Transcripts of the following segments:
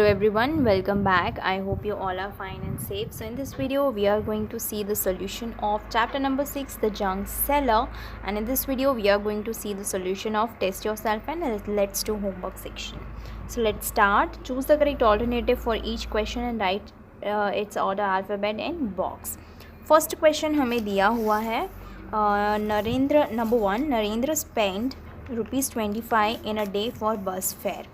Hello everyone, welcome back. I hope you all are fine and safe. So in this video we are going to see the solution of chapter number 6, the junk seller, and in this video we are going to see the solution of test yourself and let's do homework section. So let's start. Choose the correct alternative for each question and write its order alphabet in box. First question हमें दिया हुआ है Narendra number 1 Narendra spent ₹25 in a day for bus fare.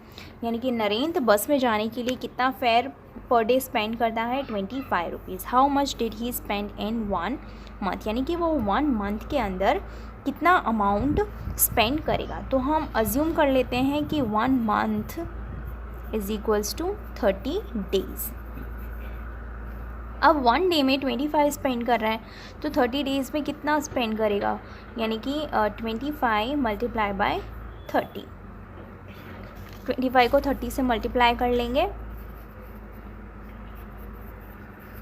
यानी कि नरेंद्र बस में जाने के लिए कितना फेयर पर डे स्पेंड करता है 25 rupees. How much did he spend in 1 month, यानी कि वो 1 मंथ के अंदर कितना अमाउंट स्पेंड करेगा. तो हम अज्यूम कर लेते हैं कि 1 month is equals to 30 days. अब 1 डे में 25 स्पेंड कर रहा है तो 30 डेज़ में कितना स्पेंड करेगा, यानी कि 25 मल्टीप्लाई बाय 30. 25 को 30 से मल्टीप्लाई कर लेंगे.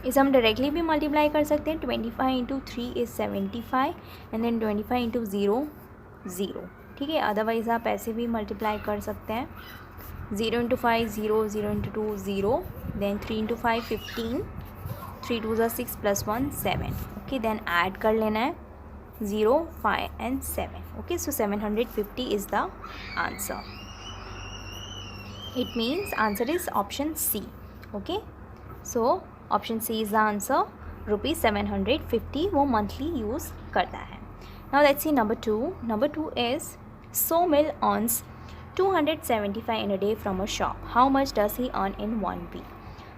इसे हम डायरेक्टली भी मल्टीप्लाई कर सकते हैं. 25 into 3 is 75 and then 25 into 0 0. ठीक है, अदरवाइज़ आप ऐसे भी मल्टीप्लाई कर सकते हैं. 0 इंटू 5 0, 0 इंटू 2 0, देन 3 इंटू 5 15, 3 2 ज़ा 6 प्लस 1 7. ओके, देन ऐड कर लेना है 0 5 and 7. Okay, so 750 is the answer. It means answer is option C. Okay, so option C is the answer. ₹750 वो monthly use करता है. Now let's see number 2. Number 2 is Somil earns 275 in a day from a shop. How much does he earn in 1 week?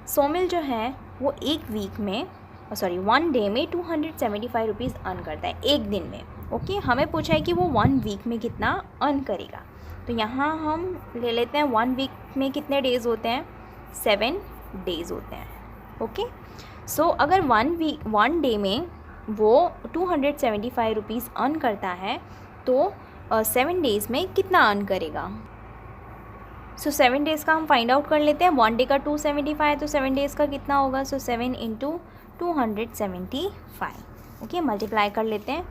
Somil जो है वो एक week में 1 day में 275 rupees earn करता है एक दिन में. ओके, हमें पूछा है कि वो 1 वीक में कितना अर्न करेगा. तो यहाँ हम ले लेते हैं 1 वीक में कितने डेज़ होते हैं, 7 डेज़ होते हैं. ओके, सो अगर 1 डे में वो 275 रुपीज़ अर्न करता है तो 7 डेज़ में कितना अर्न करेगा. सो 7 डेज़ का हम फाइंड आउट कर लेते हैं. 1 डे का 275 तो 7 डेज़ का कितना होगा. सो 7 इंटू 275. ओके, मल्टीप्लाई कर लेते हैं.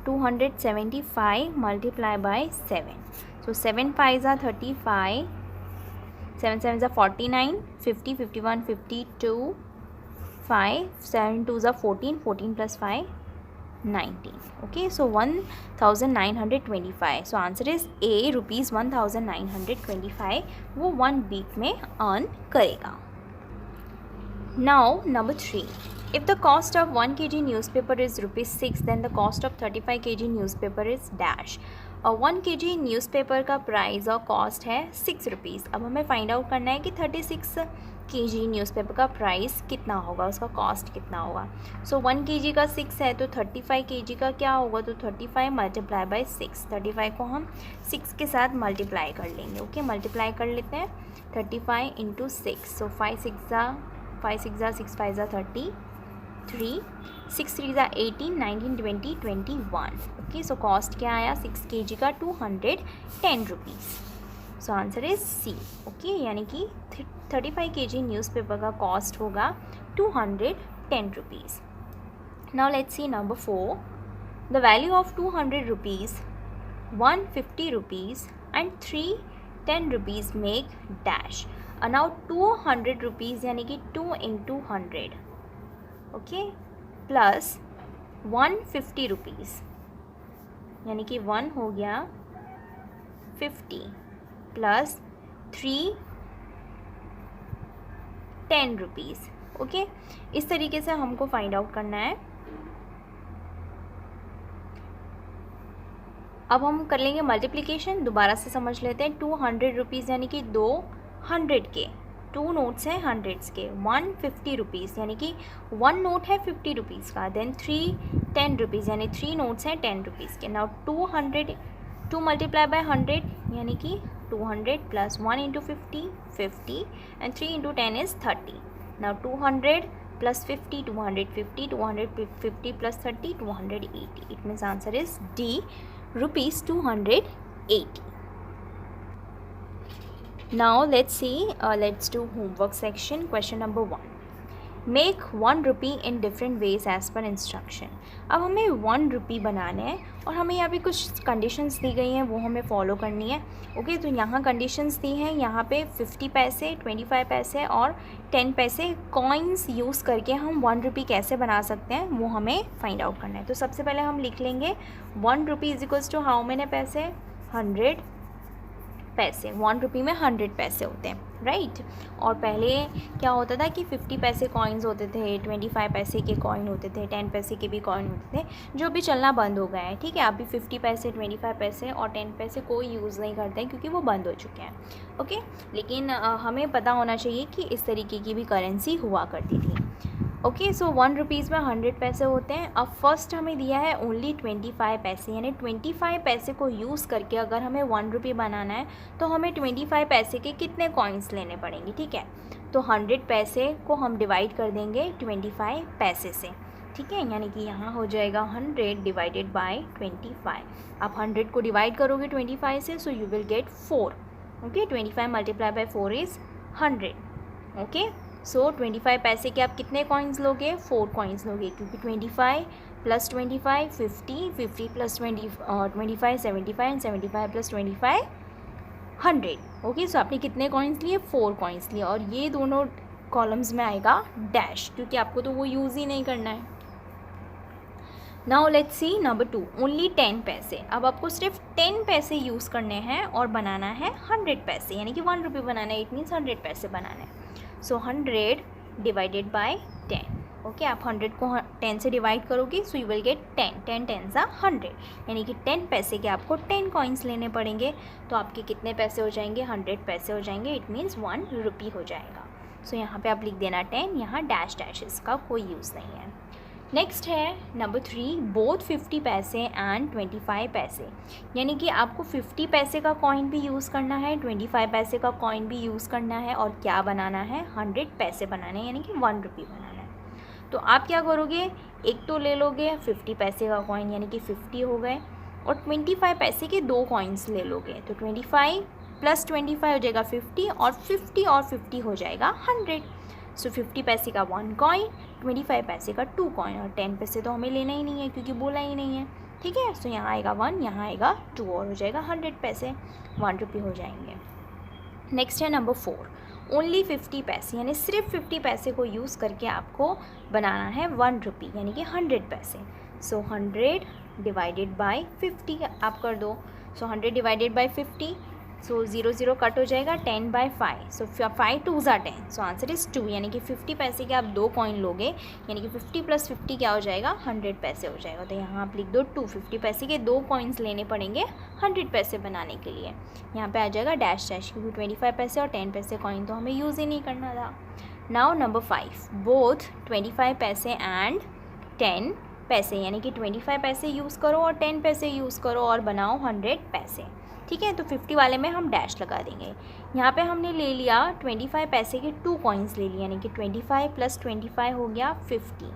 275 multiply by 7. So 7 5s are 35, 7 7s are 49, 50 51 52, 5 7 2s are 14, 14 plus 5 19. Okay, so 1925. So answer is A, ₹1925 वो 1 week में earn करेगा. Now number 3. If the cost of 1 kg newspaper is ₹6, then the cost of 35 kg newspaper is dash. और 1 kg newspaper का price और cost है 6 rupees. अब हमें find out करना है कि 36 kg न्यूज़पेपर का प्राइस कितना होगा, उसका कॉस्ट कितना होगा. सो 1 kg का 6 है तो 35 kg का क्या होगा. तो 35 मल्टीप्लाई बाय 6. 35 को हम 6 के साथ मल्टीप्लाई कर लेंगे. ओके, मल्टीप्लाई कर लेते हैं. 35 इंटू 6. सो 5 6 ज़ा 6 5 ज़ा 33, 6 3 ज़ा 18, 19 20 21. ओके, सो कॉस्ट क्या आया 6 kg का 210 rupees. So answer is C. Okay, यानी कि 35 kg न्यूज़पेपर का कॉस्ट होगा 210 rupees. Now let's see number 4. The value of 200 rupees, 150 rupees and 310 rupees make dash. Now 200 rupees यानी कि 2 इंटू 100. ओके, प्लस 150 रुपीज़ यानी कि 1 हो गया 50 प्लस 310 रुपीज़. ओके, इस तरीके से हमको फाइंड आउट करना है. अब हम कर लेंगे मल्टीप्लिकेशन. दोबारा से समझ लेते हैं. 200 रुपीज़ यानी कि 200 के 2 नोट्स हैं 100s के. 150 रुपीज़ यानी कि 1 नोट है 50 रुपीज़ का. देन 310 रुपीज़ यानी 3 नोट्स हैं 10 रुपीज़ के. नाउ 2 मल्टीप्लाई बाय 100 यानी कि 200 plus 1 into 50 50 and 3 into 10 is 30. Now 200 plus 50 250, 250 plus 30 280. It means answer is D, ₹280. Now let's see, let's do homework section. Question number 1. Make 1 rupee in different ways as per instruction. अब हमें 1 रुपी बनाने हैं और हमें यहाँ पे कुछ कंडीशंस दी गई हैं, वो हमें फॉलो करनी है। ओके, तो यहाँ कंडीशंस दी हैं, यहाँ पे 50 पैसे, 25 पैसे और 10 पैसे कॉइन्स यूज़ करके हम 1 रुपी कैसे बना सकते हैं वो हमें फाइंड आउट करना है। तो सबसे पहले हम लिख लेंगे 1 rupee is equals to how many paise, 100 पैसे। 1 रुपी में 100 पैसे होते हैं, राइट। और पहले क्या होता था कि 50 पैसे कॉइन्स होते थे, 25 पैसे के कॉइन होते थे, 10 पैसे के भी कॉइन होते थे, जो भी चलना बंद हो गया है, ठीक है। अभी 50 पैसे, 25 पैसे और 10 पैसे कोई यूज़ नहीं करते हैं क्योंकि वो बंद हो चुके हैं, ओके। लेकिन हमें पता होना चाहिए कि इस तरीके की भी करेंसी हुआ करती थी, ओके। सो 1 रुपीज़ में 100 पैसे होते हैं। अब फर्स्ट हमें दिया है ओनली 25 पैसे, यानी 25 पैसे को यूज़ करके अगर हमें 1 रुपी बनाना है तो हमें 25 पैसे के कितने कॉइन्स लेने पड़ेंगे, ठीक है। तो 100 पैसे को हम डिवाइड कर देंगे 25 पैसे से, ठीक है। यानी कि यहाँ हो जाएगा 100 डिवाइडेड बाय 25। आप 100 को डिवाइड करोगे 25 से, so you will get 4, okay. 25 multiply by 4 is 100, okay. So 25 पैसे के आप कितने कॉइन्स लोगे, 4 कॉइन्स लोगे, क्योंकि 25 plus 25 50, 50 plus 25 75 and 75 plus 25 100, okay. So आपने कितने कॉइन्स लिए, 4 कॉइन्स लिए। और ये दोनों कॉलम्स में आएगा डैश, क्योंकि आपको तो वो यूज़ ही नहीं करना है। Now let's see number 2, only 10 paise. अब आपको सिर्फ 10 पैसे यूज़ करने हैं और बनाना है 100 पैसे, यानी कि 1 रुपी बनाना है, इट मीन्स 100 पैसे बनाना है। सो 100 डिवाइडेड बाय 10, ओके। आप 100 को 10 से डिवाइड करोगे, सो यू विल गेट 10, 10 10 100, यानी कि 10 पैसे के आपको 10 कॉइन्स लेने पड़ेंगे। तो आपके कितने पैसे हो जाएंगे, 100 पैसे हो जाएंगे, इट मीन्स 1 रुपी हो जाएगा। सो यहाँ पे आप लिख देना 10, यहाँ डैश डैशेस का कोई यूज़ नहीं है। नेक्स्ट है नंबर 3, बोथ 50 पैसे एंड 25 पैसे, यानी कि आपको 50 पैसे का कॉइन भी यूज़ करना है, 25 पैसे का कॉइन भी यूज़ करना है, और क्या बनाना है, 100 पैसे बनाने हैं, यानी कि 1 रुपी बनाना है। तो आप क्या करोगे, एक तो ले लोगे 50 पैसे का कॉइन, यानी कि 50 हो गए, और 25 पैसे के 2 कॉइन्स ले लोगे, तो 25 प्लस 25 हो जाएगा 50, और 50 और 50 हो जाएगा 100। सो 50 पैसे का 1 कॉइन, 25 पैसे का 2 कॉइन, और 10 पैसे तो हमें लेना ही नहीं है क्योंकि बोला ही नहीं है, ठीक है। सो यहाँ आएगा 1, यहाँ आएगा 2, और हो जाएगा 100 पैसे, 1 रुपी हो जाएंगे। नेक्स्ट है नंबर 4, ओनली 50 पैसे, यानी सिर्फ 50 पैसे को यूज़ करके आपको बनाना है 1 रुपी, यानी कि 100 पैसे। सो 100 डिवाइडेड बाय 50 आप कर दो। सो 100 डिवाइडेड बाय 50, सो 0 0 कट हो जाएगा, 10 बाय 5, सो 5 2 ज़ा 10, सो आंसर इज़ 2, यानी कि 50 पैसे के आप 2 कॉइन लोगे, यानी कि 50 प्लस 50 क्या हो जाएगा, 100 पैसे हो जाएगा। तो यहाँ आप लिख दो 2, 50 पैसे के 2 कॉइन्स लेने पड़ेंगे 100 पैसे बनाने के लिए। यहाँ पे आ जाएगा डैश डैश, क्योंकि 25 पैसे और 10 पैसे कॉइन तो हमें यूज़ ही नहीं करना था। नाउ नंबर 5, बोथ 25 पैसे एंड 10 पैसे, यानी कि 25 पैसे यूज़ करो और 10 पैसे यूज़ करो और बनाओ 100 पैसे, ठीक है। तो 50 वाले में हम डैश लगा देंगे। यहाँ पे हमने ले लिया 25 पैसे के 2 कॉइन्स ले लिए, यानी कि 25 प्लस 25 हो गया 50,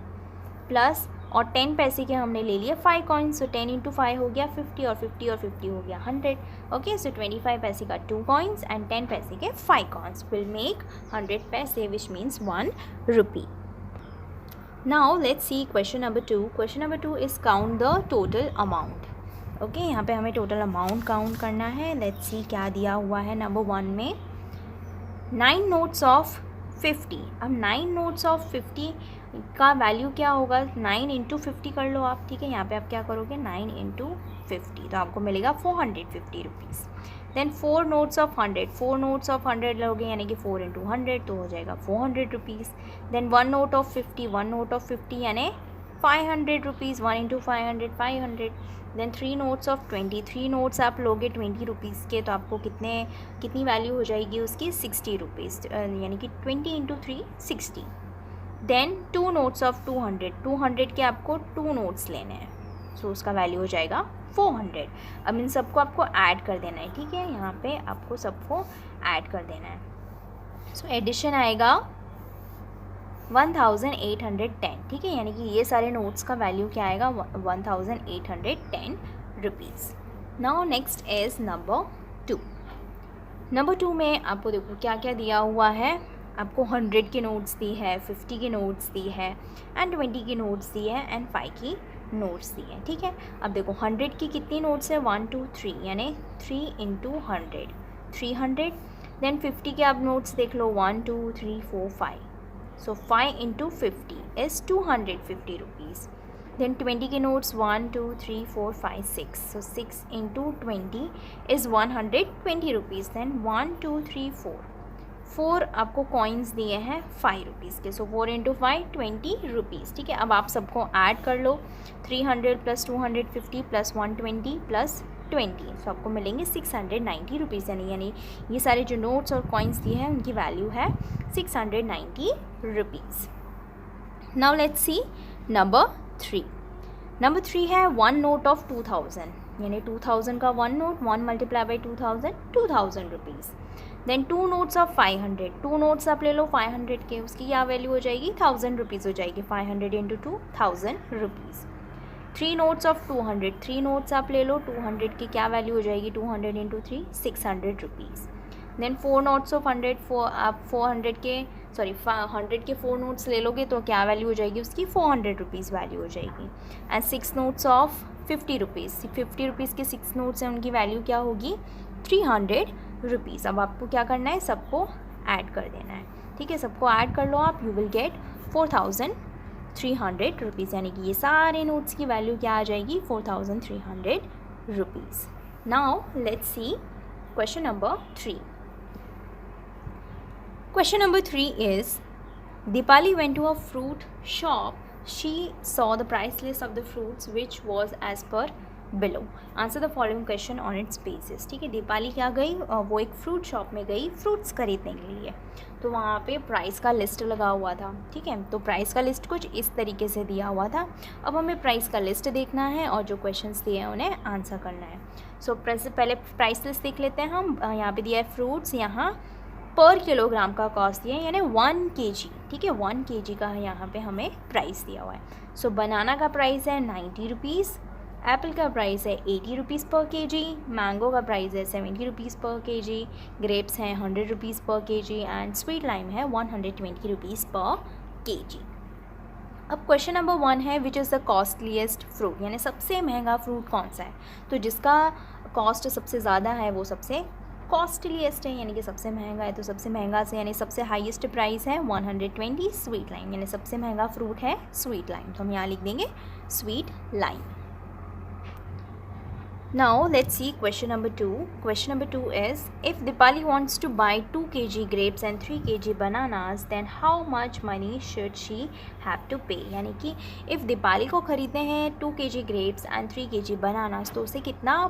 प्लस और 10 पैसे के हमने ले लिए 5 कॉइन्स, सो 10 × 5 हो गया 50, और 50 और 50 हो गया 100, ओके। सो 25 पैसे का 2 कॉइन्स एंड 10 पैसे के 5 कॉइन्स विल मेक 100 पैसे, which means 1 rupee. Now let's see question number 2। Question number 2 is count the total amount, okay. यहाँ पे हमें टोटल अमाउंट काउंट करना है। लेट्स सी क्या दिया हुआ है। नंबर 1 में 9 नोट्स ऑफ 50। अब 9 नोट्स ऑफ 50 का वैल्यू क्या होगा, 9 × 50 कर लो आप, ठीक है। यहाँ पे आप क्या करोगे, 9 × 50, तो आपको मिलेगा 450 rupees. Then 4 notes of 100, 4 notes of 100 लोगे, यानी कि 4 × 100, तो हो जाएगा 400 rupees. Then 1 note of 50, 1 note of 50 यानी 500 rupees, 1 × 500 500। Then 3 notes of 20, 3 notes आप लोगे 20 रुपीज़ के, तो आपको कितनी वैल्यू हो जाएगी उसकी, 60 रुपीज़, यानी कि 20 × 3 60। देन 2 नोट्स ऑफ 200, 200 के आपको 2 नोट्स लेने हैं, सो उसका वैल्यू हो जाएगा 400। अब इन सबको आपको ऐड कर देना है, ठीक है। यहाँ पे आपको सबको ऐड कर देना है। सो एडिशन आएगा 1810, ठीक है। यानी कि ये सारे नोट्स का वैल्यू क्या आएगा, 1810 rupees. Now next is number 2। Number 2 में आपको देखो क्या क्या दिया हुआ है। आपको 100 के नोट्स दी है, 50 के नोट्स दी है एंड 20 की नोट्स दी है एंड 5 की नोट्स दी है, ठीक है। अब देखो 100 की कितनी नोट्स है, 1 2 3, यानी 3 इंटू 100 300। देन 50 के आप नोट्स देख लो, 1 2 3 4 5, so 5 into 50 is 250 rupees. Then 20 के notes 1 2 3 4 5 6, so 6 into 20 is 120 rupees. Then 1 2 3 4 आपको कॉइन्स दिए हैं 5 रुपीज़ के, सो 4 इंटू 5 20 रुपीज़, ठीक है। अब आप सबको ऐड कर लो, 300 प्लस 250 प्लस 120 प्लस 20, सो आपको मिलेंगे 690 रुपीज़। यानी ये सारे जो नोट्स और कॉइन्स दिए हैं उनकी वैल्यू है 690 rupees. Now let's see number 3। Number 3 है 1 नोट ऑफ 2000, यानी 2000 का 1 note, 1 multiply by 2000 rupees. Then 2 notes of 500, 2 notes आप ले लो 500 के, उसकी क्या वैल्यू हो जाएगी, 1000 रुपीज़ हो जाएगी, 500 into 2 1000 rupees. 3 notes of 200, 3 notes आप ले लो, 200 की क्या वैल्यू हो जाएगी, 200 into 3 600 rupees. Then 4 notes of 100, आप 100 के 4 नोट्स ले लोगे तो क्या वैल्यू हो जाएगी उसकी, 400 रुपीज़ वैल्यू हो जाएगी। And 6 notes of 50 rupees, 50 rupees के 6 नोट्स हैं, उनकी वैल्यू क्या होगी, 300 रुपीज़। अब आपको क्या करना है, सबको ऐड कर देना है, ठीक है। सबको ऐड कर लो आप, यू विल गेट 4300 रुपीज़, यानी कि ये सारे नोट्स की वैल्यू क्या आ जाएगी, 4300 rupees. Now let's see question number 3। Question number 3 is, Dipali went to a fruit shop. She saw the price list of the fruits which was as per below. Answer the following question on its basis. ठीक है, दीपाली क्या गई, वो एक fruit shop में गई fruits खरीदने के लिए, तो वहाँ पे प्राइस का लिस्ट लगा हुआ था, ठीक है। तो प्राइस का लिस्ट कुछ इस तरीके से दिया हुआ था। अब हमें प्राइस का लिस्ट देखना है और जो क्वेश्चंस दिए हैं उन्हें आंसर करना है। सो पहले प्राइस लिस्ट देख लेते हैं हम। यहाँ पे दिया है फ्रूट्स, यहाँ पर किलोग्राम का कॉस्ट दिया है, यानी 1 kg, ठीक है, 1 kg का यहाँ पे हमें प्राइस दिया हुआ है। सो बनाना का प्राइस है 90 रुपीज़, एप्पल का प्राइस है 80 रुपीज़ पर kg, मैंगो का प्राइस है 70 रुपीज़ पर kg, ग्रेप्स हैं 100 रुपीज़ पर kg एंड स्वीट लाइम है 120 रुपीज़ पर kg। अब क्वेश्चन नंबर 1 है, which is the costliest fruit, यानी सबसे महंगा फ्रूट कौन सा है, तो जिसका कॉस्ट सबसे ज़्यादा है वो सबसे कॉस्टलीस्ट है, यानी कि सबसे महंगा है, तो सबसे महंगा से यानी सबसे हाईएस्ट प्राइस है 120 स्वीट लाइम, यानी सबसे महंगा फ्रूट है स्वीट लाइम, तो हम यहाँ लिख देंगे sweet lime. Now let's see question number 2। Question number 2 is, if Deepali wants to buy 2 kg grapes and 3 kg bananas, then how much money should she have to pay, यानी कि if Deepali को ख़रीदने हैं 2 kg grapes and 3 kg bananas, तो उसे कितना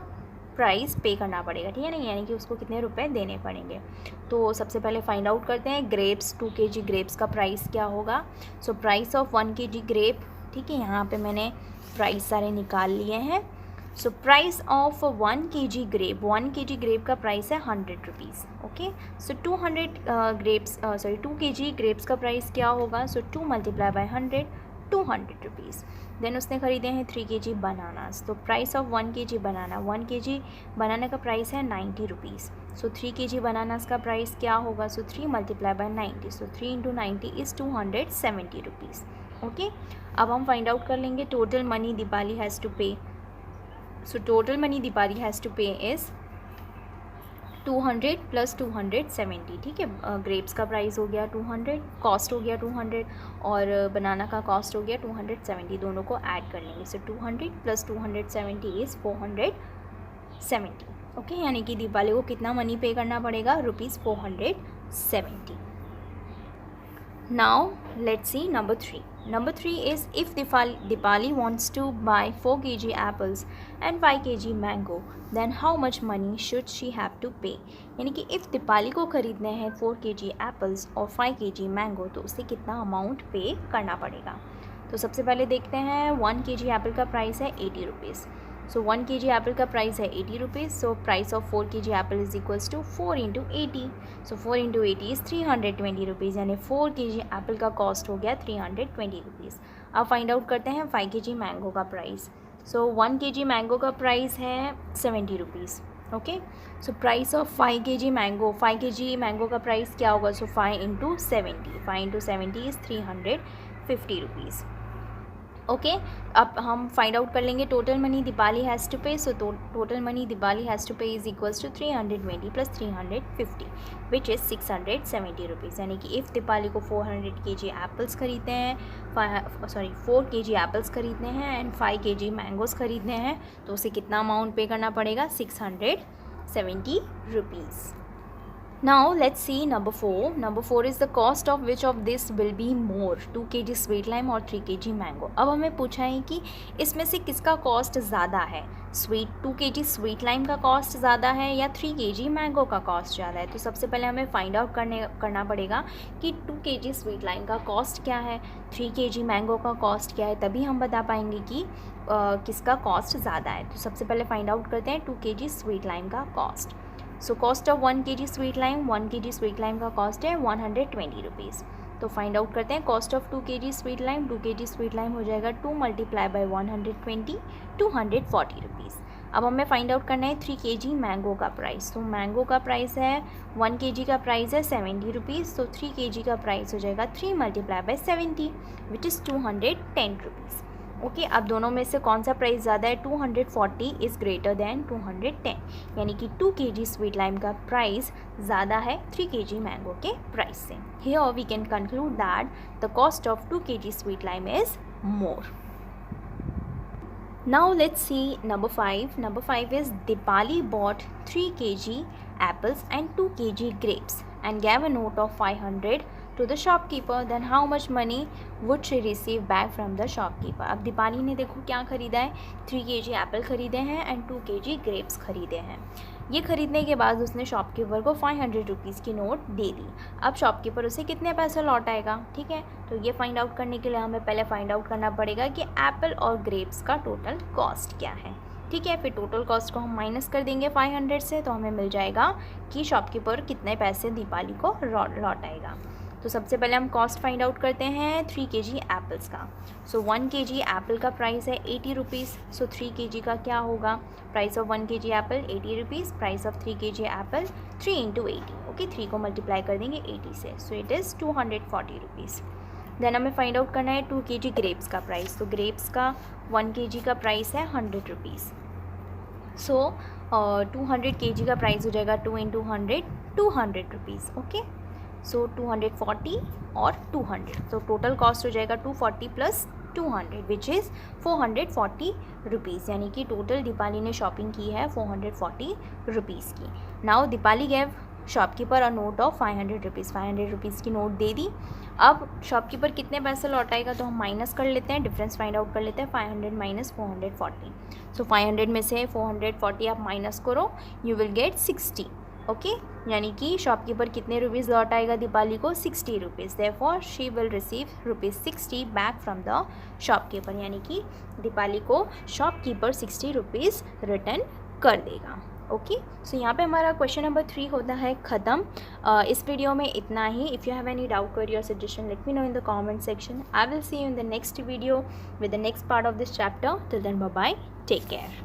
price पे करना पड़ेगा, ठीक है ना, यानी कि उसको कितने रुपए देने पड़ेंगे। तो सबसे पहले फाइंड आउट करते हैं ग्रेप्स, 2 kg ग्रेप्स का प्राइस क्या होगा। So price of 1 kg grape, ठीक है, यहाँ पे मैंने प्राइस सारे निकाल लिए हैं। So price of 1 kg grape, 1 kg grape का प्राइस है 100 rupees, okay. So 2 kg grapes का प्राइस क्या होगा, so 2 multiply by 100, 200 rupees. Then उसने ख़रीदे हैं 3 kg बनानास, तो price of 1 kg banana, 1 kg banana का प्राइस है 90 रुपीज़। सो 3 kg बनानास का प्राइस क्या होगा, so 3 multiply by 90, so 3 into 90 is 270 rupees, okay. अब हम फाइंड आउट कर लेंगे total money Deepali has to pay. So total money Deepali has to pay is 200 plus 270, ठीक है। ग्रेप्स का प्राइस हो गया 200, कॉस्ट हो गया 200 और बनाना का कॉस्ट हो गया 270, दोनों को ऐड कर लेंगे। सो 200 प्लस 270 इज़ 470, ओके, यानी कि दीपाली को कितना मनी पे करना पड़ेगा, ₹470। Now let's see number 3। Number 3 is, if Dipali wants to buy 4 kg apples and 5 kg mango, then how much money should she have to pay, यानी कि if दीपाली को ख़रीदने हैं 4 kg apples और 5 kg mango, तो उसे कितना अमाउंट पे करना पड़ेगा। तो सबसे पहले देखते हैं 1 kg एप्पल का प्राइस है 80 रुपीज़। सो 1 kg एप्पल का प्राइस है 80 rupees. So price of 4 kg apple is equals to 4 into 80। So 4 into 80 is 320 rupees, यानी 4 kg एप्पल का कॉस्ट हो गया 320 रुपीज़। अब फाइंड आउट करते हैं 5 kg मैंगो का प्राइस। सो 1 kg मैंगो का प्राइस है 70 rupees. Okay. So price of 5 kg mango, 5 kg mango का प्राइस क्या होगा? So 5 into 70, 5 into 70 is 350 rupees. Okay, अब हम फाइंड आउट कर लेंगे total money Deepali has to pay. So total money Deepali has to pay is equals to 320 plus 350 which is 670 rupees. यानी कि if Deepali को 400 kg एप्पल्स खरीदते हैं, 4 kg एप्पल्स खरीदने हैं एंड 5 kg मैंगोज़ खरीदने हैं, तो उसे कितना अमाउंट पे करना पड़ेगा? 670 rupees. Now let's see number 4. Number 4 is the cost of which of this will be more, 2 kg sweet lime और 3 kg मैंगो। अब हमें पूछा है कि इसमें से किसका कॉस्ट ज़्यादा है? 2 kg स्वीट लाइम का कॉस्ट ज़्यादा है या 3 kg मैंगो का कॉस्ट ज़्यादा है? तो सबसे पहले हमें फाइंड आउट करना पड़ेगा कि 2 kg स्वीट लाइम का कॉस्ट क्या है, 3 kg मैंगो का कॉस्ट क्या है, तभी हम बता पाएंगे कि किसका कॉस्ट ज़्यादा है। तो सबसे पहले फाइंड आउट करते हैं 2 kg स्वीट लाइम का cost. So cost of 1 kg sweet lime, 1 kg sweet lime का कॉस्ट है 120 रुपीज़। तो फाइंड आउट करते हैं cost of 2 kg sweet lime. 2 kg sweet lime हो जाएगा 2 मल्टीप्लाई बाई 120, 240 रुपीज़। अब हमें फाइंड आउट करना है 3 kg मैंगो का प्राइस। तो मैंगो का प्राइस है 1 kg का प्राइस है 70 रुपीज़। तो 3 kg का प्राइस हो जाएगा 3 multiply by 70 which is 210 rupees. Okay, अब दोनों में से कौन सा प्राइस ज़्यादा है? 240 इज़ ग्रेटर दैन 210, यानी कि 2 kg स्वीट लाइम का प्राइस ज़्यादा है 3 kg मैंगो के प्राइस से। Here we can conclude that the cost of 2 kg sweet lime is more. Now let's see number 5. Number 5 is Dipali bought 3 kg apples and 2 kg grapes and gave a note of 500 to the shopkeeper. Then how much money would she receive back from the shopkeeper? अब दीपाली ने देखो क्या ख़रीदा है, 3 kg Apple ख़रीदे हैं and 2 kg grapes ख़रीदे हैं। ये ख़रीदने के बाद उसने शॉपकीपर को 500 रुपीज़ की नोट दे दी। अब शॉपकीपर उसे कितने पैसे लौटाएगा? ठीक है, तो ये फाइंड आउट करने के लिए हमें पहले फाइंड आउट करना पड़ेगा कि एप्पल और ग्रेप्स का टोटल कॉस्ट क्या है। ठीक है, फिर टोटल कॉस्ट को हम माइनस कर देंगे 500 से, तो हमें मिल जाएगा कि शॉपकीपर कितने पैसे दीपाली को लौटाएगा। तो सबसे पहले हम कॉस्ट फाइंड आउट करते हैं 3 kg एप्पल्स का। सो 1 kg एप्पल का प्राइस है 80 रुपीज़। सो 3 kg का क्या होगा? Price of 1 kg apple 80 rupees, price of 3 kg apple 3 into 80। Okay, 3 को मल्टीप्लाई कर देंगे 80 से, so it is 240 rupees. Then हमें फाइंड आउट करना है 2 kg ग्रेप्स का प्राइस। तो ग्रेप्स का 1 kg का प्राइस है 100 रुपीज़। सो 200 kg का प्राइस हो जाएगा 2 इंटू 100, 200 रुपीज़। ओके, सो 240 और 200, तो टोटल कॉस्ट हो जाएगा 240 प्लस 200 विच इज़ 440 रुपीज़। यानी कि टोटल दीपाली ने शॉपिंग की है 440 रुपीज़ की। Now Deepali gave shopkeeper a note of 500 rupees, 500 rupees की नोट दे दी। अब शॉपकीपर कितने पैसे लौटाएगा? तो हम माइनस कर लेते हैं, डिफरेंस फाइंड आउट कर लेते हैं। 500 माइनस 440, सो 500 में से 440 आप माइनस करो, यू विल गेट 60। ओके, यानी कि शॉपकीपर कितने रुपीज़ लौटाएगा दीपाली को? 60 rupees. Therefore she will receive ₹60 back from the shopkeeper, यानी कि दीपाली को शॉपकीपर 60 रुपीज़ रिटर्न कर देगा। ओके, सो यहाँ पे हमारा क्वेश्चन नंबर 3 होता है ख़त्म। इस वीडियो में इतना ही। If you have any doubt query और suggestion, let me know in the comment section. I will see you in the next video with the next part of this chapter. Till then, bye bye, take care.